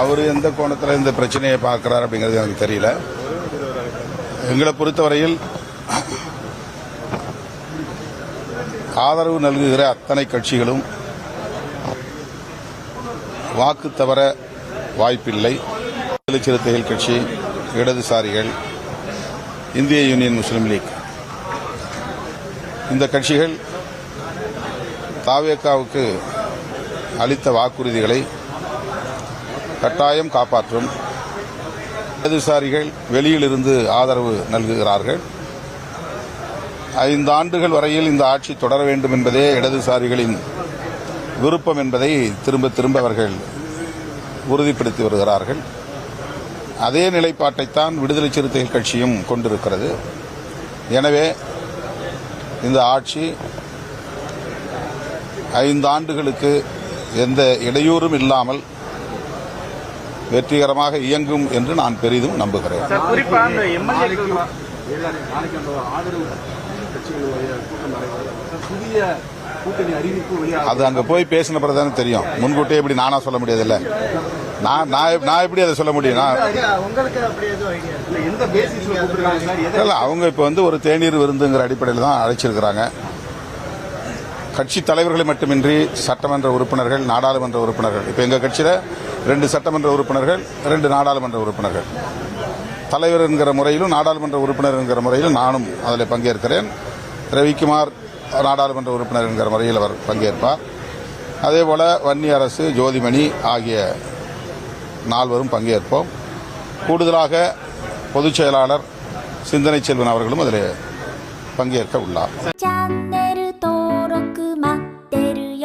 அவர் எந்த கோணத்தில் இந்த பிரச்சனையை பார்க்கிறார் அப்படிங்கிறது எனக்கு தெரியல. எங்களை பொறுத்தவரையில் ஆதரவு நல்குகிற அத்தனை கட்சிகளும் வாக்கு தவற வாய்ப்பில்லை. விடுதலை சிறுத்தைகள் கட்சி, இடதுசாரிகள், இந்திய யூனியன் முஸ்லீம் லீக், இந்த கட்சிகள் தாவேகாவுக்கு அளித்த வாக்குறுதிகளை கட்டாயம் காப்பாற்றும். இடதுசாரிகள் வெளியிலிருந்து ஆதரவு நல்குகிறார்கள். 5 ஆண்டுகள் வரையில் இந்த ஆட்சி தொடர வேண்டும் என்பதே இடதுசாரிகளின் விருப்பம் என்பதை திரும்ப திரும்ப அவர்கள் உறுதிப்படுத்தி வருகிறார்கள். அதே நிலைப்பாட்டைத்தான் விடுதலை சிறுத்தைகள் கட்சியும் கொண்டிருக்கிறது. எனவே இந்த ஆட்சி 5 ஆண்டுகளுக்கு எந்த இடையூறும் இல்லாமல் வெற்றிகரமாக இயங்கும் என்று நான் பெரிதும் நம்புகிறேன். அது அங்க போய் பேசின பிறகுதானே தெரியும். முன்கூட்டியே இப்படி நானா சொல்ல முடியாதுல்ல. நான் எப்படி அதை சொல்ல முடியும்? அவங்க இப்ப ஒரு தேநீர் விருந்துங்கிற அடிப்படையில் தான் அழைச்சிருக்கிறாங்க. கட்சி தலைவர்களை மட்டுமின்றி சட்டமன்ற உறுப்பினர்கள், நாடாளுமன்ற உறுப்பினர்கள், இப்ப எங்க கட்சியில 2 சட்டமன்ற உறுப்பினர்கள், 2 நாடாளுமன்ற உறுப்பினர்கள், தலைவர் என்கிற முறையிலும் நாடாளுமன்ற உறுப்பினர் என்கிற முறையிலும் நானும் அதில் பங்கேற்கிறேன். ரவிக்குமார் நாடாளுமன்ற உறுப்பினர் என்கிற முறையில் அவர் பங்கேற்பார். அதேபோல வன்னி அரசு, ஜோதிமணி ஆகிய 4 பங்கேற்போம். கூடுதலாக பொதுச் செயலாளர் சிந்தனை செல்வன் அவர்களும் அதில் பங்கேற்க உள்ளார்.